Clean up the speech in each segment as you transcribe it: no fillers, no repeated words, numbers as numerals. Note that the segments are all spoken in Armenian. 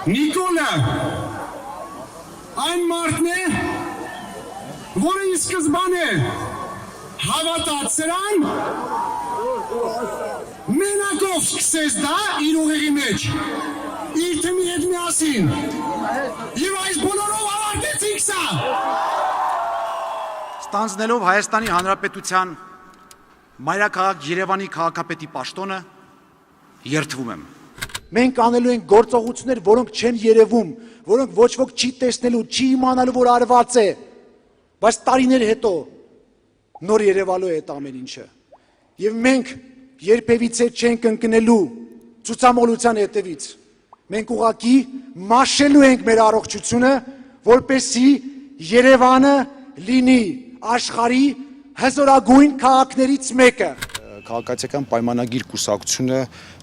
Նիկոլը այն մարդն է, որը ի սկզբանե հավատաց սրան, մենակով սկսեց դա իր ուղեղի մեջ, իր թմի հետ միասին, և այս բոլորով ավարտեցինք սա։ Ստանձնելով Հայաստանի Հանրապետության մայրաքաղաք Երևանի քաղաքապետի պաշտոնը, երդվում եմ։ Մենք անելու ենք գործողություններ, որոնք չեն երևում, որոնք ոչ ոք չի տեսնելու, չի իմանալու, որ արված է, բայց տարիներ հետո նոր երևալու է այդ ամեն ինչը։ Եվ մենք երբևիցե չենք ընկնելու ցուցամոլության հետևից։ Մենք ուղղակի մաշելու ենք մեր առողջությունը, որպեսզի Երևանը լինի աշխարհի հզորագույն քաղաքներից մեկը։ Քաղաքացիական պայմանագիր կուսակցությունը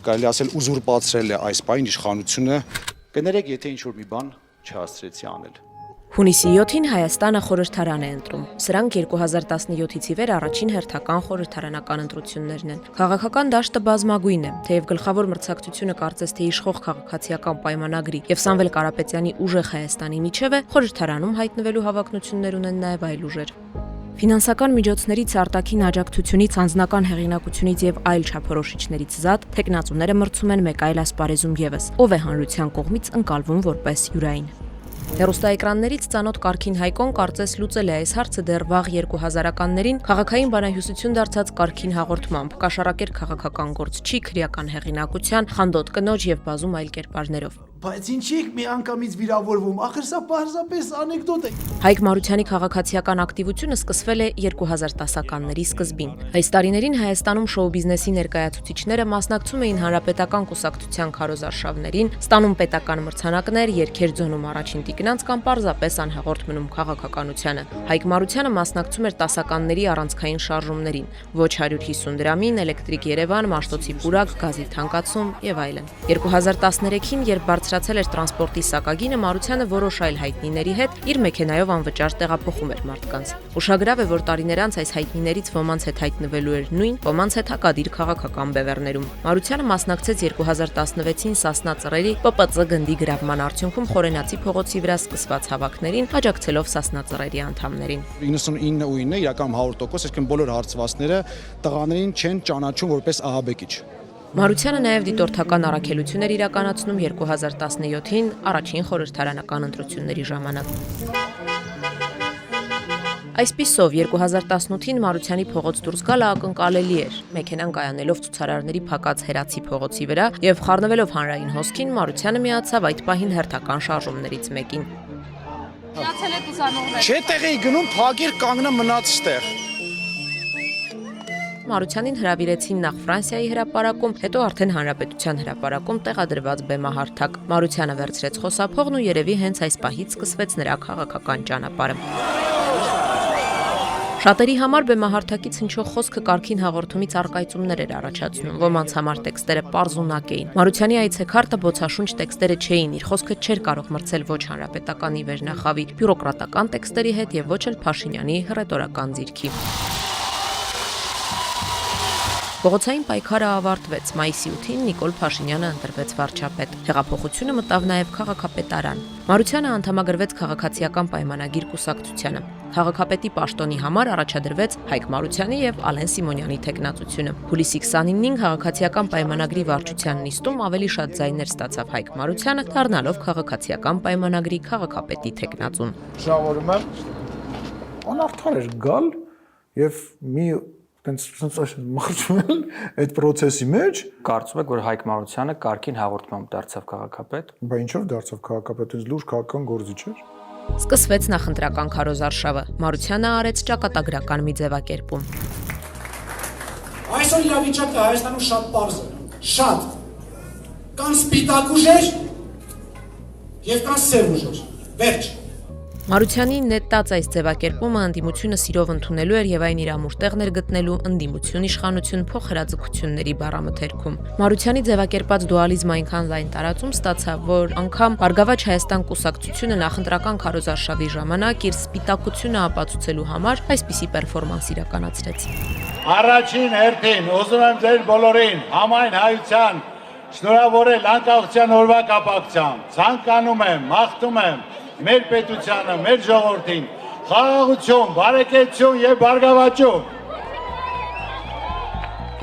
կարելի ասել ուզուրպացրել է այս պահին իշխանությունը։ Կներեք, եթե ինչ-որ մի բան չհասցրեցի անել։ Հունիսի 7-ին Հայաստանը խորհրդարան է ընտրում։ Սրանք 2017-ից ի վեր առաջին հերթական խորհրդարանական ընտրություններն են։ Քաղաքական դաշտը բազմագույն է, թեև գլխավոր մրցակցությունը կարծես թե իշխող քաղաքացիական պայմանագրի եւ Սամվել Կարապետյանի ուժեղ Հայաստանի միջև է, խորհրդարանում հայտնվելու հավակնություններ ունեն նաեւ այլ ուժեր։ Ֆինանսական միջոցներից, արտաքին աջակցությունից, անձնական հեղինակությունից եւ այլ չափորոշիչներից զատ տեխնացուները մրցում են մեկ այլ ասպարեզում եւս, ով է հանրության կողմից ընկալվում որպես յուրային։ Հեռուստաէկրաններից ծանոթ Կարքին Հայկոն կարծես լուծել է այս հարցը դեռ վաղ 2000-ականներին քաղաքային բանահյուսություն դարձած Կարքին հաղորդմամբ, կաշառակեր քաղաքական գործչի, քրեական հեղինակության, խանդոտ կնոջ եւ բազում այլ կերպարներով։ Բայց ինչի՞ եք մի անգամից վիրավորվում, ախր սա պարզապես անեկդոտ է։ Հայկ Մարությանի քաղաքացիական ակտիվությունը սկսվել է 2010-ականների սկզբին։ Այս տարիներին Հայաստանում շոու բիզնեսի ներկայացուցիչները մասնակցում էին հանրապետական կուսակցության քարոզարշավներին, ստանում պետական մրցանակներ, երգեր ձոնում առաջին տիկնանց կամ պարզապես անհաղորդ մնում քաղաքականությանը։ Հայկ Մարությանը մասնակցում էր տասականների առանցքային շարժումներին, ոչ 150 դրամին, Էլեկտրիկ Երևան, Մաշտոցի պուրակ, գազի թանկացում եւ այլն։ 2013-ին, երբ բարձրացել էր տրանսպորտի սակագինը, Մարությանը որոշ այլ հայտնիների հետ իր մեքենայով անվճար տեղափոխում էր մարդկանց։ Ուշագրավ է, որ տարիներ անց այս հայտնիներից ոմանց հետ հայտնվելու էր նույն, ոմանց հետ հակադիր քաղաքական բևեռներում։ Մարությանը մասնակցեց 2016-ին Սասնա ծռերի ՊՊԾ գնդի գրավման արդյունքում Խորենացի փողոցի վրա սկսված հավաքներին, աջակցելով Սասնա ծռերի անդամներին։ 99.9 իրական 100%, այսինքն բոլոր հարցվածները տղաներին չեն ճանաչում որպես ահաբեկիչ։ Մարությանը նաև դիտորդական առաքելություն էր իրականացնում 2017-ին առաջին խորհրդարանական ընտրությունների ժամանակ։ Այսպիսով 2018-ին Մարությանի փողոց դուրս գալը ակնկալելի էր։ Մեքենան կայանելով ցուցարարների փակած Հերացի փողոցի վրա եւ խառնվելով հանրային հոսքին, Մարությանը միացավ այդ պահին հերթական շարժումներից մեկին։ Միացել եք ուսանողներ։ Չէ տեղի գնում, փակիր կանգնա մնաց ստեղ։ Մարությանին հրավիրեցին նախ Ֆրանսիայի հրապարակում, հետո արդեն Հանրապետության հրապարակում տեղադրված բեմահարթակ։ Մարությանը վերցրեց խոսափողն ու երևի հենց այս պահից սկսվեց նրա քաղաքական ճանապարհը։ Շատերի համար բեմահարթակից հնչող խոսքը Կարքին հաղորդումից առկայծումներ էր առաջացնում, ոմանց համար տեքստերը պարզունակ էին։ Մարությանի այցեքարտը բոցաշունչ տեքստերը չէին, իր խոսքը չէր կարող մրցել ոչ հանրապետականի վերնախավի բյուրոկրատական տեքստերի հետ եւ ոչ էլ Փաշինյանի հռետորական ձիրքի։ Փողոցային պայքարը ավարտվեց։ Մայիսի 8-ին Նիկոլ Փաշինյանը ընտրվեց վարչապետ։ Հեղափոխությունը մտավ նաև քաղաքապետարան։ Մարությանը անդամագրվեց քաղաքացիական պայմանագիր կուսակցությանը։ Քաղաքապետի պաշտոնի համար առաջադրվեց Հայկ Մարությանի եւ Ալեն Սիմոնյանի թեկնածությունը։ Հուլիսի 29-ին քաղաքացիական պայմանագրի վարչության նիստում ավելի շատ ձայներ ստացավ Հայկ Մարությանը, դառնալով քաղաքացիական պայմանագրի քաղաքապետի թեկնածուն։ Շնորհավորում եմ։ Անարդար էր գալ եւ մի մխրճվել այդ process-ի մեջ։ Կարծում եք, որ Հայկ Մարությանը Կարքին հաղորդմամբ դարձավ քաղաքապետ։ Բա ինչով դարձավ քաղաքապետ, ինձ լուրջ քաղաքական գործիչ էր։ Սկսվեց նախընտրական քարոզարշավը։ Մարությանը արեց ճակատագրական մի ձևակերպում։ Այսօր իրավիճակը Հայաստանում շատ պարզ է։ Շատ։ Կան սպիտակ ուժեր եւ կան սև ուժեր։ Վերջ։ Մարությանի նետած այս ձևակերպումը ընդդիմությունը սիրով ընդունելու էր եւ այն իր ամուր գտնելու ընդդիմություն իշխանություն փոխհրաձգությունների բառամթերքում։ Մարությանի ձևակերպած դուալիզմը այնքան լայն տարածում ստացավ, որ անգամ Բարգավաճ Հայաստան կուսակցությունը նախընտրական քարոզարշավի ժամանակ իր սպիտակությունը ապացուցելու համար այսպիսի պերֆորմանս իրականացրեց։ Առաջին հերթին ուզում եմ ձեր բոլորին համայն հայության շնորհավորել անկախության օրվա կապակցությամբ։ Ցանկանում եմ, մաղթում եմ մեր պետությանը, մեր ժողովրդին խաղաղություն, բարեկեցություն եւ բարգավաճում։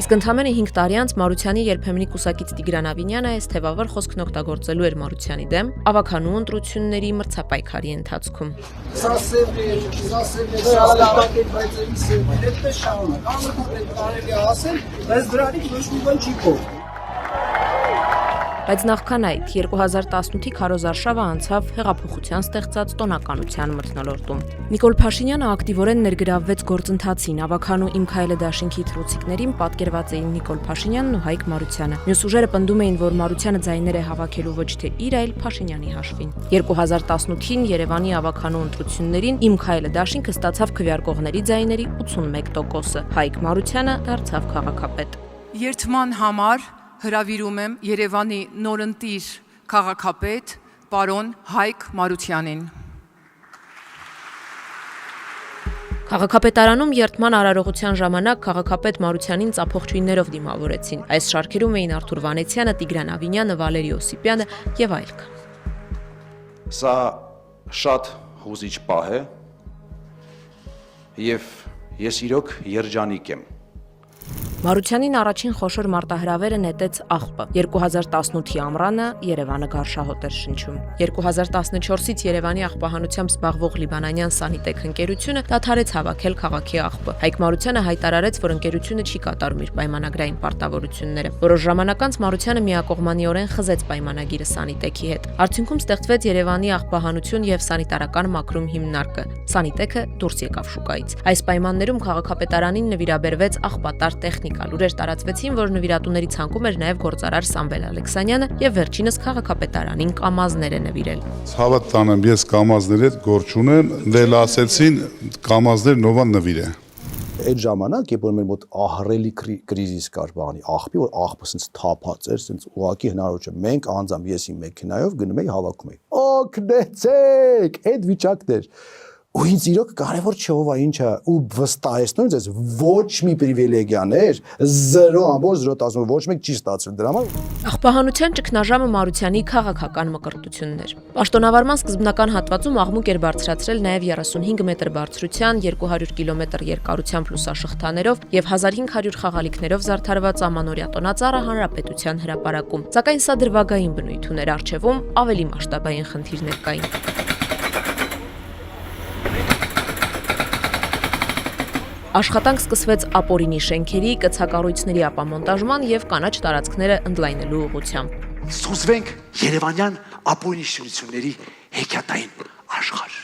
Իսկ ընդամենը 5 տարի անց Մարությանի երբեմնի կուսակից Տիգրան Ավինյանը այս թևավոր խոսքն օգտագործելու էր Մարությանի դեմ ավականու ընտրությունների մրցապայքարի ընթացքում։ Բայց նախքան այդ 2018-ի քարոզարշավը անցավ հեղափոխության ստեղծած տոնականության մթնոլորտում։ Նիկոլ Փաշինյանը ակտիվորեն ներգրավվեց գործընթացին, ավականու Իմ քայլը դաշինքի թռուցիկներին պատկերված էին Նիկոլ Փաշինյանն ու Հայկ Մարությանը։ Մյուս ուժերը պնդում էին, որ Մարությանը ձայներ է հավաքելու ոչ թե իր, այլ Փաշինյանի հաշվին։ 2018-ին Երևանի ավականու ընտրություններին Իմ քայլը դաշինքը ստացավ քվեարկողների ձայների 81%-ը։ Հայկ Մարությանը դարձավ քաղաքապետ։ Երթման համար հրավիրում եմ Երևանի նորընտիր քաղաքապետ պարոն Հայկ Մարությանին։ Քաղաքապետարանում երթման արարողության ժամանակ քաղաքապետ Մարությանին ծափողջույններով դիմավորեցին։ Այս շարքերում էին Արթուր Վանեցյանը, Տիգրան Ավինյանը, Վալերի Օսիպյանը եւ այլք։ Սա շատ հուզիչ պահ է եւ ես իրոք երջանիկ եմ։ Մարությանին առաջին խոշոր մարտահրավերը նետեց աղբը։ 2018-ի ամռանը Երևանը գարշահոտ էր շնչում։ 2014-ից Երևանի աղբահանությամբ զբաղվող լիբանանյան Սանիտեկ ընկերությունը դադարեց հավաքել քաղաքի աղբը։ Հայկ Մարությանը հայտարարեց, որ ընկերությունը չի կատարում իր պայմանագրային պարտավորությունները։ Որոշ ժամանակ անց Մարությանը միակողմանիորեն խզեց պայմանագիրը Սանիտեկի հետ։ Արդյունքում ստեղծվեց Երևանի աղբահանություն եւ սանիտարական մաքրում հիմնարկը։ Սանիտեկը դուրս եկավ շուկայից։ Այս պայմաններում քաղաքապետարանին նվիրաբերվեց աղբատար տեխնիկա։ Լուրեր տարածվեցին, որ նվիրատուների ցանկում էր նաև գործարար Սամվել Ալեքսանյանը եւ վերջինս քաղաքապետարանին կամազներ է նվիրել։ Ցավը տանեմ, ես կամազների հետ գործ չունեմ, դել ասեցին կամազներ նովա նվիրե։ Այդ ժամանակ, երբ որ մեր մոտ ահռելի կրիզիս կար բանի, աղբի, որ աղբը սենց թափած էր, սենց ուղակի հնարավոր չէ։ Մենք անձամբ ես իմ մեքենայով գնում էի հավաքում էի։ Օգնեցեք, այդ վիճակն էր։ Ու ինձ իրոք կարևոր չէ ով է ինչա ու վստահեցնում ես ոչ մի պրիվիլեգիաներ 0.0 ոչ մեկ չի ստացվել դրա համար։ Աղբահանության ճգնաժամը Մարությանի քաղաքական մկրտությունն էր։ Պաշտոնավարման սկզբնական հատվածում աղմուկ էր բարձրացրել նաև 35 մետր բարձրության 200 կիլոմետր երկարությամբ լուսաշղթաներով եւ 1500 խաղալիքներով զարդարված ամանորյա տոնածառը հանրապետության հրապարակում։ Սակայն սա դրվագային բնույթ ուներ, առջևում ավելի մասշտաբային խնդիրներ կային։ Աշխատանք սկսվեց ապօրինի շենքերի, կցակառույցների ապամոնտաժման եւ կանաչ տարածքները ընդլայնելու ուղղությամբ։ Սուզվենք Երևանյան ապօրինի շինությունների հեքիաթային աշխարհ։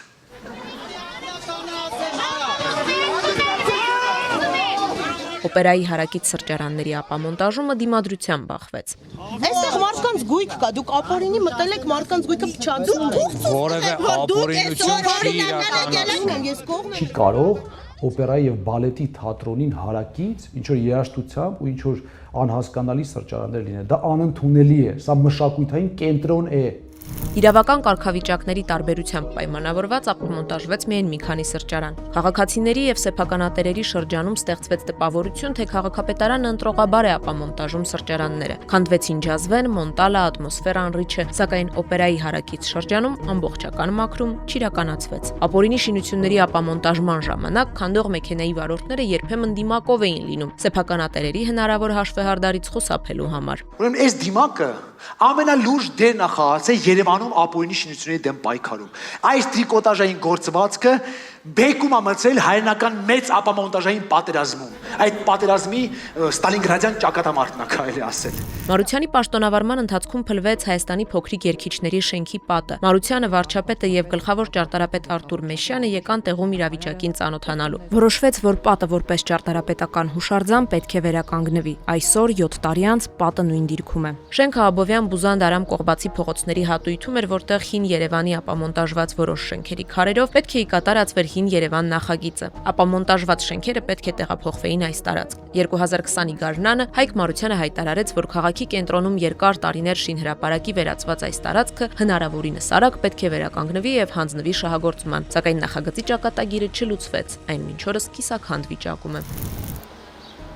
Օպերայի հարակից սրճարանների ապամոնտաժումը դիմադրության բախվեց։ Այստեղ մարդկանց գույք կա, դուք ապօրինի մտել եք մարդկանց գույքը փչացնում։ Որևէ ապօրինություն չի իրականացնում։ Չի կարող օպերայի եւ բալետի թատրոնին հարակից ինչ որ երաժշտությամբ ու ինչ որ անհասկանալի սրճարաններ լինեն։ Դա անընդունելի է, սա մշակութային կենտրոն է։ Իրավական կարգավիճակների տարբերությամբ պայմանավորված ապամոնտաժվեց միայն մի քանի սրճարան։ Քաղաքացիների եւ սեփականատերերի շրջանում ստեղծվեց տպավորություն, թե քաղաքապետարանը ընտրողաբար է ապամոնտաժում սրճարանները։ Քանդվեցին ջազվեն, մոնտալը, ատմոսֆերան ռիչը, սակայն օպերայի հարակից շրջանում ամբողջական մաքրում չիրականացվեց։ Ապօրինի շինությունների ապամոնտաժման ժամանակ քանդող մեքենայի վարորդները երբեմն դիմակով էին լինում սեփականատերերի հնարավոր հաշվեհարդարից խուսափելու համար։ Ուրեմն այս դիմակը ամենալուրջ դերն է խաղացել Երևանում ապօրինի շինությունների դեմ պայքարում։ Այս տրիկոտաժային գործվածքը բեկում է մտցել հայրենական մեծ ապամոնտաժային պատերազմում։ Այդ պատերազմի Ստալինգրադյան ճակատամարտն է կարելի ասել։ Մարությանի պաշտոնավարման ընթացքում փլվեց Հայաստանի փոքրիկ երգիչների շենքի պատը։ Մարությանը, վարչապետը եւ գլխավոր ճարտարապետ Արթուր Մեշյանը եկան տեղում իրավիճակին ծանոթանալու։ Որոշվեց, որ պատը որպես ճարտարապետական հուշարձան պետք է վերականգնվի։ Այսօր 7 տարի անց պատը նույն դիրքում է։ Շենքը Աբովյան Բուզան Դարամ Կողբացի փողոցների հատույթում էր, որտեղ հին Երևանի ապամոնտաժված որոշ շենքերի քարերով պետք է կատարածվեր հին Երևան նախագիծը։ Ապամոնտաժված շենքերը պետք է տեղափոխվեին այս տարածք։ 2020-ի գարնանը Հայկ Մարությանը հայտարարեց, որ քաղաքի կենտրոնում երկար տարիներ շինհրապարակի վերածված այս տարածքը հնարավորինս արագ պետք է վերականգնվի եւ հանձնվի շահագործման, սակայն նախագծի ճակատագիրը չլուծվեց, այն մինչ օրս կիսաքանդ վիճակում է։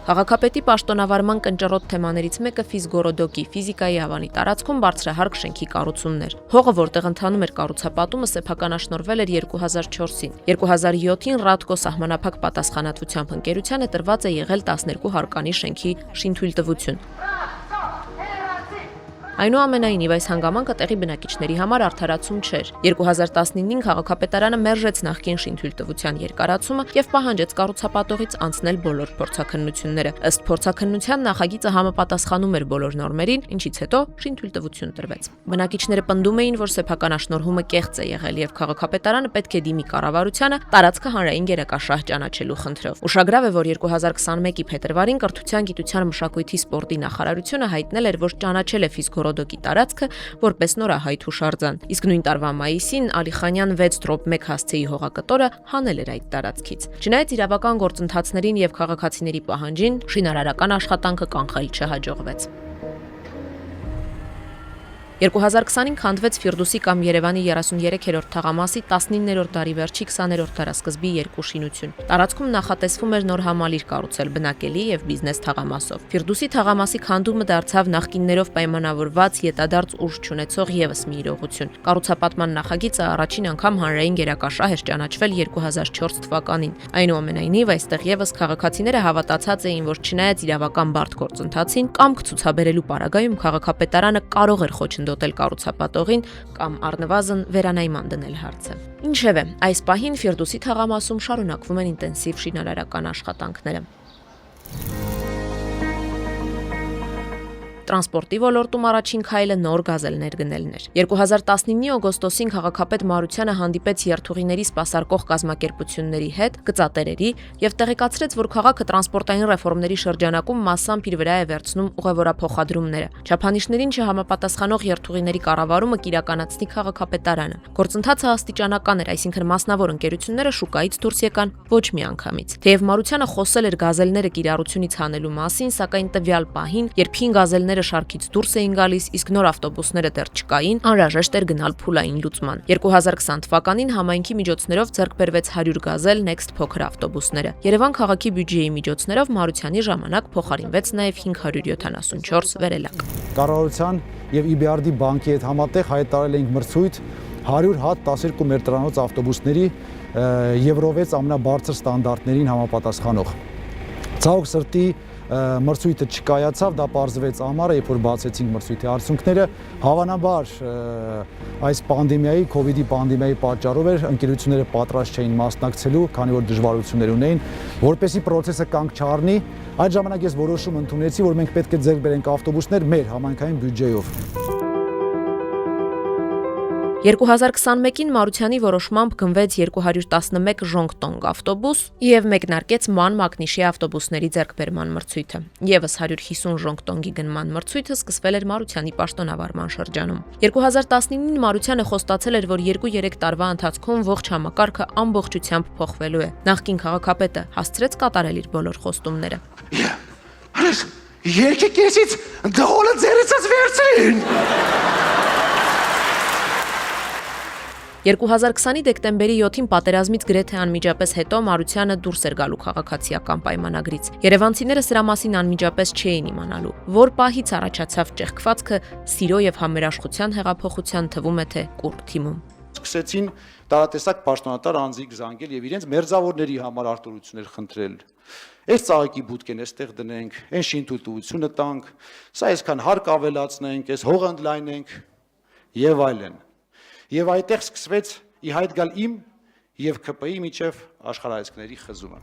Քաղաքապետի պաշտոնավարման կնճռոտ թեմաներից մեկը Ֆիզգորոդոկի ֆիզիկայի ավանի տարածքում բարձրահարկ շենքի կառուցումն էր։ Հողը, որտեղ ընթանում էր կառուցապատումը, սեփականաշնորհվել էր 2004-ին։ 2007-ին Ռադկո սահմանափակ պատասխանատվությամբ ընկերությանը տրված է եղել 12 հարկանի շենքի շինթույլտվություն։ Այնուամենայնիվ, այս հանգամանքը տեղի բնակիչների համար արդարացում չէր։ 2019-ին քաղաքապետարանը մերժեց նախկին շինթույլտվության երկարացումը եւ պահանջեց կառուցապատողից անցնել բոլոր փորձաքննությունները։ Ըստ փորձաքննության նախագիծը համապատասխանում էր բոլոր նորմերին, ինչից հետո շինթույլտվություն տրվեց։ Բնակիչները պնդում էին, որ սեփականաշնորհումը կեղծ է եղել եւ քաղաքապետարանը պետք է դիմի կառավարությանը տարածքը հանրային գերակաշահ ճանաչելու խնդրով։ Ուշագրավ է, որ 2021-ի փետրվարին Կրթության, գիտության, մշակույթի, սպորտի նախարարությունը հայտնել էր, որ ճանաչել է Ֆիզգորոդոկի տարածքը որպես նորահայտ հուշարձան։ Իսկ նույն տարվա մայիսին Ալիխանյան 6/1 հասցեի հողակտորը հանել էր այդ տարածքից։ Չնայած իրավական գործընթացներին եւ քաղաքացիների պահանջին, շինարարական աշխատանքը կանխել չհաջողվեց։ 2020-ին քանդվեց Ֆիրդուսի կամ Երևանի 33-րդ թաղամասի 19-րդ դարի վերջի 20-րդ դարասկզբի երկու շինություն։ Տարածքում նախատեսվում էր նոր համալիր կառուցել բնակելի եւ բիզնես թաղամասով։ Ֆիրդուսի թաղամասի քանդումը դարձավ նախկիններով պայմանավորված յետադարձ ուժ չունեցող եւս մի իրողություն։ Կառուցապատման նախագիծը առաջին անգամ հանրային գերակաշահ էր ճանաչվել 2004 թվականին։ Այնուամենայնիվ, այստեղ եւս քաղաքացիները հավատացած էին, որ չնայած իրավական բարդ գործընթացին կամք ցուցաբերելու պարագայում քաղաքապետարանը կարող էր խոչընդոտել կառուցապատողին կամ առնվազն վերանայման դնել հարցը։ Ինչևէ, այս պահին Ֆիրդուսի թաղամասում շարունակվում են ինտենսիվ շինարարական աշխատանքները։ Տրանսպորտի ոլորտում առաջին քայլը նոր գազելներ գնելն էր։ 2019-ի օգոստոսին քաղաքապետ Մարությանը հանդիպեց երթուղիների սպասարկող կազմակերպությունների հետ, գծատերերի եւ տեղեկացրեց, որ քաղաքը տրանսպորտային ռեֆորմների շրջանակում massամբ իր վրա է վերցնում ուղևորափոխադրումները։ Չափանիշներին չհամապատասխանող երթուղիների կառավարումը կիրականացնի քաղաքապետարանը։ Գործընթացը աստիճանական էր, այսինքն մասնավոր ընկերությունները շուկայից դուրս եկան ոչ մի անգամից։ Թեև Մարությանը խոսել էր գազելները կիրառությունից հանելու մասին, սակայն տվյալ պահին, երբ 5 գազելներ շարքից դուրս էին գալիս, իսկ նոր ավտոբուսները դեռ չկային, անհրաժեշտ էր գնալ փուլային լուծման։ 2020 թվականին համայնքի միջոցներով ձեռք բերվեց 100 գազել Next փոքր ավտոբուսները։ Երևան քաղաքի բյուջեի միջոցներով Մարությանի ժամանակ փոխարինվեց նաև 574 վերելակ։ Կառավարության եւ EBRD բանկի հետ համատեղ հայտարարել ենք մրցույթ 100 հատ 12 մետրանոց ավտոբուսների Եվրո 6 ամենաբարձր ստանդարտներին համապատասխանող։ Ցավոք սրտի մրցույթը չկայացավ, դա պարզվեց ամառը, երբ որ բացեցինք մրցույթի արդյունքները, հավանաբար այս պանդեմիայի, COVID-ի պանդեմիայի պատճառով էր ընկերությունները պատրաստ չէին մասնակցելու, քանի որ դժվարություններ ունեին, որպեսզի process-ը կանգ չառնի, այդ ժամանակ ես որոշում ընդունեցի, որ մենք պետք է ձեռք բերենք ավտոբուսներ մեր համայնքային բյուջեով։ 2021-ին Մարությանի որոշմամբ գնվեց 211 ժոնգտոնգ ավտոբուս եւ մեկնարկեց ման մագնիշի ավտոբուսների ձեռքբերման մրցույթը։ Եվս 150 ժոնգտոնգի գնման մրցույթը սկսվել էր Մարությանի պաշտոնավարման շրջանում։ 2019-ին Մարությանը խոստացել էր, որ 2-3 տարվա ընթացքում ողջ համակարգը ամբողջությամբ փոխվելու է։ Նախկին քաղաքապետը հասցրեց կատարել իր բոլոր խոստումները։ Երկի կեսից դողոլը ձերեցած վերցրին։ 2020-ի դեկտեմբերի 7-ին պատերազմից գրեթե անմիջապես հետո Մարությանը դուրս էր գալու քաղաքացիական պայմանագրից։ Երևանցիները սրա մասին անմիջապես չէին իմանալու, որ պահից առաջացավ ճեղքվածքը սիրո եւ համերաշխության հեղափոխության թվում է թե կուռ թիմում։ Սկսեցին տարատեսակ պաշտոնատար անձիկ զանգել եւ իրենց մերձավորների համար արտոնություններ խնդրել։ Այս ծաղիկի բուտկեն էստեղ դնենք, այն շինթույլտվությունը տանք, սա այսքան հարկ ավելացնենք, այս հողը ընդլայնենք եւ այլն։ Եվ այդտեղ սկսվեց ի հայտ գալ իմ եւ ԿՊ-ի միջև աշխարհայացքների խզումը։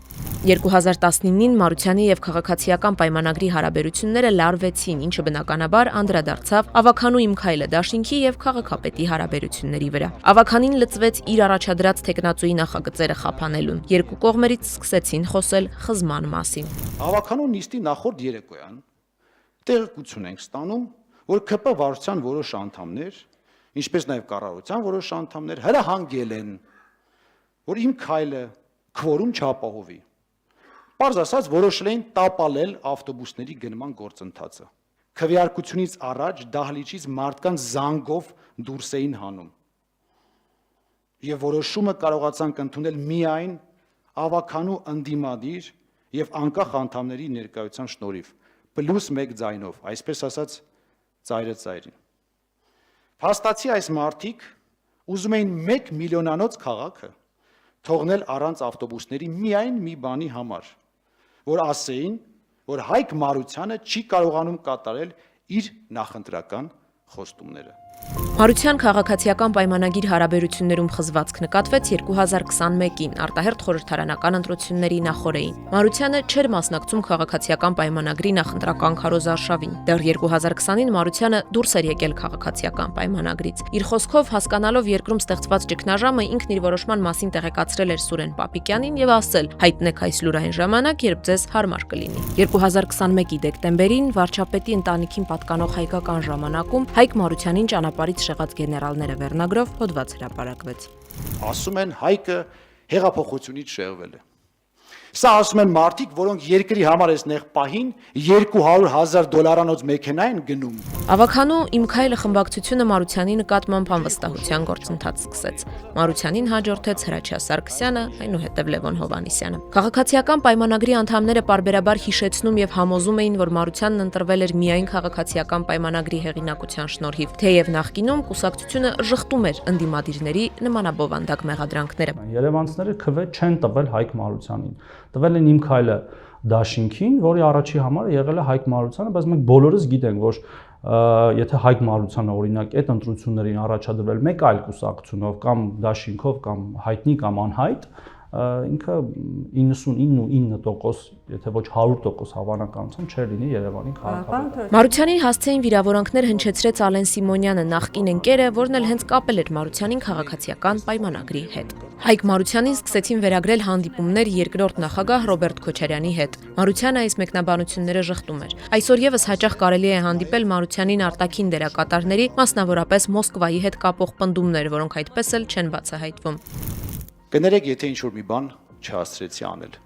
2019-ին Մարությանի եւ քաղաքացիական պայմանագրի հարաբերությունները լարվեցին, ինչը բնականաբար անդրադարձավ Ավագանու իմ քայլը դաշինքի եւ քաղաքապետի հարաբերությունների վրա։ Ավագանին լծվեց իր առաջադրած տեխնացուի նախագծերը խափանելուն։ Երկու կողմերից սկսեցին խոսել խզման մասին։ Ավագանու նիստի նախորդ երեկոյան տեղեկություն ենք ստանում, որ ԿՊ վարչության որոշ անդամներ, ինչպես նաև կառավարության որոշ անդամներ հրահանգել են, որ իմ քայլը քվորում չապահովի։ Պարզ ասած, որոշել էին տապալել ավտոբուսների գնման գործընթացը։ Քվեարկությունից առաջ դահլիճից մարդկանց զանգով դուրս էին հանում։ Եվ որոշումը կարողացանք ընդունել միայն Ավագանու ընդդիմադիր եւ անկախ անդամների ներկայության շնորհիվ +1 ձայնով, այսպես ասած ծայրը ծայրին։ Փաստացի այս մարդիկ ուզում էին 1 միլիոնանոց քաղաքը թողնել առանց ավտոբուսների միայն մի բանի համար, որ ասեին, որ Հայկ Մարությանը չի կարողանում կատարել իր նախընտրական խոստումները։ Մարության քաղաքացիական պայմանագիր հարաբերություններում խզվածք նկատվեց 2021-ին արտահերթ խորհրդարանական ընտրությունների նախօրեին։ Մարությանը չէր մասնակցում քաղաքացիական պայմանագրի նախընտրական քարոզարշավին։ Դեռ 2020-ին Մարությանը դուրս էր եկել քաղաքացիական պայմանագրից։ Իր խոսքով հասկանալով երկրում ստեղծված ճգնաժամը ինքն իր որոշման մասին տեղեկացրել էր Սուրեն Պապիկյանին եւ ասել. «Հայտնեք այս լուրային ժամանակ, երբ ձեզ հարմար կլինի»։ 2021-ի դեկտեմբերին վարչապետի ընտանիքին պատկանող հայկական ժամանակում Հայկ Մարությանին ճանապարհից շեղած գեներալները վերնագրով հոդված հրապարակվեց։ Ասում են Հայկը հեղափոխությունից շեղվել է։ Սա ասում են մարդիկ, որոնք երկրի համար այս նեղ պահին $200,000 մեքենա են գնում։ Ավականու «Իմ քայլը» խմբակցությունը Մարությանի նկատմամբ անվստահության գործընթաց սկսեց։ Մարությանին հաջորդեց Հրաչյա Սարգսյանը, այնուհետև Լևոն Հովհաննիսյանը։ Քաղաքացիական պայմանագրի անդամները պարբերաբար հիշեցնում եւ համոզում էին, որ Մարությանն ընտրվել էր միայն քաղաքացիական պայմանագրի հեղինակության շնորհիվ, թեև նախկինում կուսակցությունը ժխտում էր ընդդիմադիրների նմանաբովանդակ մեղադրանքները։ Երևանցիները քվե չեն տվել Հայկ Մարությանին։ Տվել են «Իմ քայլը» դաշինքին, որի առաջի համարը եղել է Հայկ Մարությանը, բայց մենք բոլորս գիտենք, որ եթե Հայկ Մարությանը օրինակ այդ ընտրություններին առաջադրվել մեկ այլ կուսակցությունով կամ դաշինքով կամ հայտնի կամ անհայտ, ինքը 99%, եթե ոչ 100% հավանականությամբ չէր լինի Երևանի քաղաքապետ։ Մարությանին հասցեին վիրավորանքներ հնչեցրեց Ալեն Սիմոնյանը, նախկին ընկերը, որն էլ հենց կապել էր Մարությանին քաղաքացիական պայմանագրի հետ։ Հայկ Մարությանին սկսեցին վերագրել հանդիպումներ երկրորդ նախագահ Ռոբերտ Քոչարյանի հետ։ Մարությանը այս մեկնաբանությունները ժխտում էր։ Այսօր եւս հաճախ կարելի է հանդիպել Մարությանին արտաքին դերակատարների, մասնավորապես Մոսկվայի հետ կապող պնդումներ, որոնք այդպես էլ չեն բացահայտվում։ Կներեք, եթե ինչ-որ մի բան չհասցրեցի անել։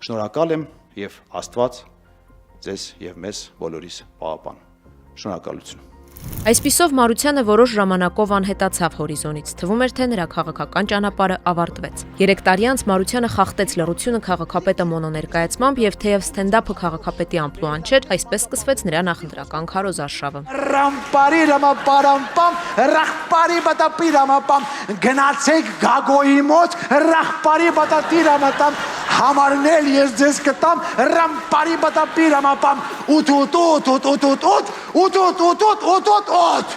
Շնորհակալ եմ եւ Աստված ձեզ եւ մեզ բոլորիս պահապան։ Շնորհակալություն։ Այսպիսով Մարությանը որոշ ժամանակով անհետացավ հորիզոնից, թվում էր, թե նրա քաղաքական ճանապարհը ավարտվեց։ 3 տարի անց Մարությանը խախտեց լռությունը քաղաքապետը մոնոներկայացմամբ եւ թեև ստենդափը քաղաքապետի ամպլուան չէր, այսպես սկսվեց նրա նախընտրական քարոզարշավը։ Ռամպարի ռամապարամպամ, ռախպարի բատապի ռամապամ, գնացեք Գագոյի մոտ, ռախպարի բատատի ռամատամ, համարնել ես ձեզ կտամ, ռամպարի բատապի ռամապամ, ուտ։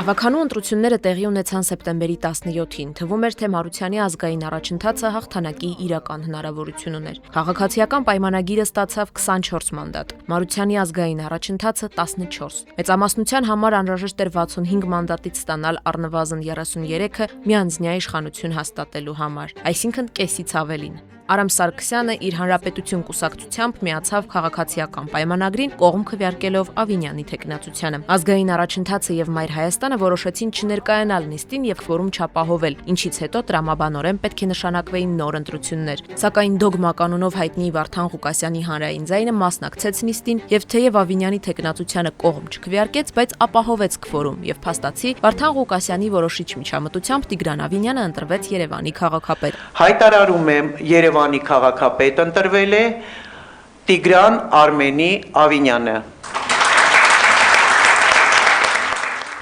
Ավականու ընտրությունները տեղի ունեցան սեպտեմբերի 17-ին, թվում էր, թե Մարությանի ազգային առաջընթացը հաղթանակի իրական հնարավորություն ուներ։ Քաղաքացիական պայմանագիրը ստացավ 24 մանդատ, Մարությանի ազգային առաջընթացը 14։ Մեծամասնության համար անհրաժեշտ էր 65 մանդատից ստանալ առնվազն 33-ը միանձնյա իշխանություն հաստատելու համար, այսինքն կեսից ավելին։ Արամ Սարգսյանը իր Հանրապետություն կուսակցությամբ միացավ քաղաքացիական պայմանագրին, կողմ քվեարկելով Ավինյանի թեկնածությանը։ Ազգային առաջընթացը եւ Մայր Հայաստանը որոշեցին չներկայանալ նիստին եւ քվորում չապահովել, ինչից հետո տրամաբանորեն պետք է նշանակվեին նոր ընտրություններ։ Սակայն դոգմա կանոնով հայտնի Վարդան Ղուկասյանի հանրային ձայնը մասնակցեց նիստին եւ թեև Ավինյանի թեկնածությանը կողմ չքվեարկեց, բայց ապահովեց քվորում եւ փաստացի Վարդան Ղուկասյանի որոշիչ միջամտությամբ Տիգրան Ավինյանը ընտրվեց Երևանի քաղաքապետ։ Հայտարարում եմ Երևանի քաղաքապետ ընտրվել է Տիգրան Արմենի Ավինյանը։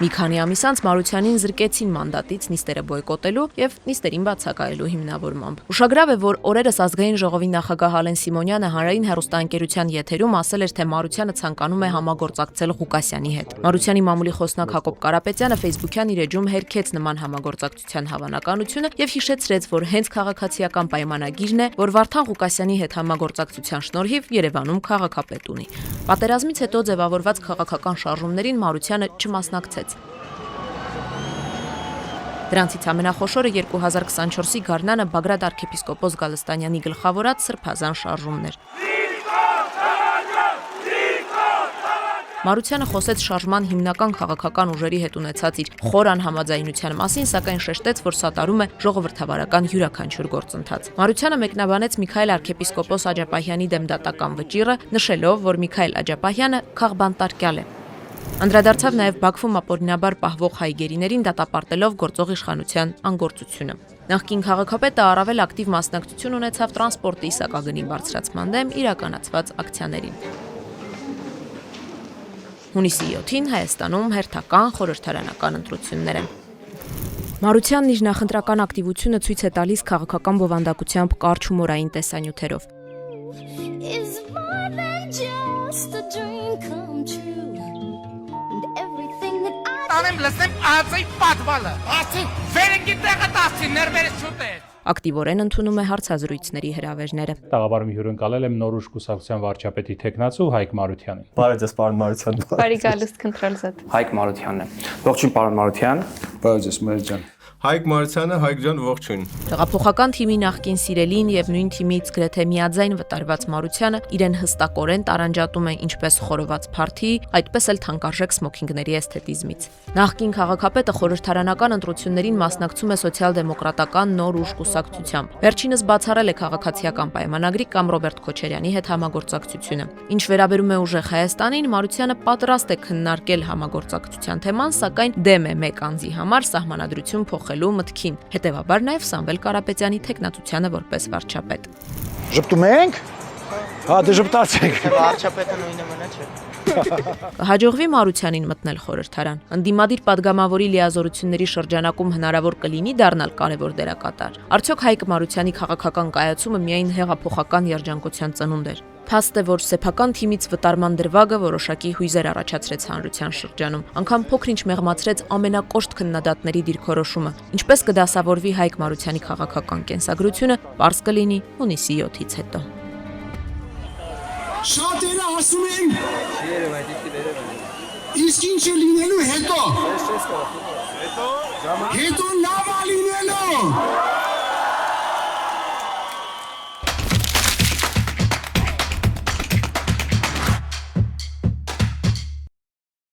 Մի քանի ամիս անց Մարությանին զրկեցին մանդատից նիստերը բոյկոտելու եւ նիստերին բացակայելու հիմնավորմամբ։ Ուշագրավ է, որ օրերս ազգային ժողովի նախագահ Ալեն Սիմոնյանը հանրային հեռուստաընկերության եթերում ասել էր, թե Մարությանը ցանկանում է համագործակցել Ղուկասյանի հետ։ Մարությանի մամուլի խոսնակ Հակոբ Կարապետյանը Facebook-յան իր էջում հերքեց նման համագործակցության հավանականությունը եւ հիշեցրեց, որ հենց քաղաքացիական պայմանագիրն է, որ Վարդան Ղուկասյանի հետ համագործակցության շնորհիվ Երևանում քաղաքապետ ունի։ Պատերազմից հետո ձևավորված քաղաքական շարժումներին Մարությանը չմասնակցեց։ Դրանցից ամենախոշորը 2024-ի գարնանը Բագրատ arczepiskopos Գալստանյանի գլխավորած սրբազան շարժումն էր։ Մարությանը խոսեց շարժման հիմնական քաղաքական ուժերի հետ ունեցած իր խոր անհամաձայնության մասին, սակայն շեշտեց, որ սատարում է ժողովրդավարական յուրաքանչյուր գործընթաց։ Մարությանը մեկնաբանեց Միքայել arczepiskopos Աջապահյանի դեմ դատական վճիռը, նշելով, որ Միքայել Աջապահյանը քաղբանտարկյալ է։ Անդրադարձավ նաև Բաքվում ապօրինաբար պահվող հայ գերիներին դատապարտելով գործող իշխանության անգործությունը։ Նախկին քաղաքապետը առավել ակտիվ մասնակցություն ունեցավ տրանսպորտի սակագնի բարձրացման դեմ իրականացված ակցիաներին։ Հունիսի 7-ին Հայաստանում հերթական խորհրդարանական ընտրություններ են։ Մարությանն իր նախընտրական ակտիվությունը ցույց է տալիս քաղաքական բովանդակությամբ կարճ հումորային տեսանյութերով։ Անեմ լսեմ ածի պատվալը, ասի վերենգի տեղը տասի ներմերս չուտես։ Ակտիվորեն ընդունում է հարցազրույցների հրավերները։ Տաղավարում հյուրընկալել եմ Նոր ուժ կուսակցության վարչապետի թեկնածու Հայկ Մարությանին։ Բարև ձեզ, պարոն Մարության։ Բարի գալուստ քնտրել ձեզ։ Հայկ Մարությանն է։ Ողջույն պարոն Մարության։ Բարև ձեզ, մեր ջան։ Հայկ Մարությանը, Հայկ ջան, ողջույն։ Տեղափոխական թիմի նախկին սիրելին եւ նույն թիմից գրեթե միաձայն վտարված Մարությանը իրեն հստակորեն տարանջատում է ինչպես խորոված փարթի, այդպես էլ թանկարժեք սմոքինգների էսթետիզմից։ Նախկին քաղաքապետը խորհրդարանական ընտրություններին մասնակցում է սոցիալ-դեմոկրատական Նոր ուժ կուսակցությամբ։ Վերջինս բացառել է քաղաքացիական պայմանագրի կամ Ռոբերտ Քոչարյանի հետ համագործակցությունը։ Ինչ վերաբերում է ուժեղ Հայաստանին, Մարությանը պատրաստ է քննարկել համագործակցության թեման, սակայն դեմ է մեկ անձի համար սահմանադրություն փոխելու մտքին։ Հետևաբար նաև Սամվել Կարապետյանի թեկնածությանը որպես վարչապետ։ Ժպտում ենք։ Հա, դե ժպտացեք։ Վարչապետը նույնը մնա չէ։ Կհաջողվի Մարությանին մտնել խորհրդարան։ Ընդդիմադիր падգամավորի լիազորությունների շրջանակում հնարավոր կլինի դառնալ կարևոր դերակատար։ Արդյոք Հայկ Մարությանի քաղաքական կայացումը միայն հեղափոխական երջանկության ծնունդ էր։ Փաստ է, որ սեփական թիմից վտարման դրվագը որոշակի հույզեր առաջացրեց հանրության շրջանում։ Անգամ փոքր-ինչ մեղմացրեց ամենակոշտ քննադատների դիրքորոշումը։ Ինչպես կդասավորվի Հայկ Մարությանի քաղաքական կենսագրությունը, պարզ կլինի հունիսի 7-ից հետո։ Շատերը ասում են, իսկ ինչ է լինելու հետո։ Հետո լավ է լինելու։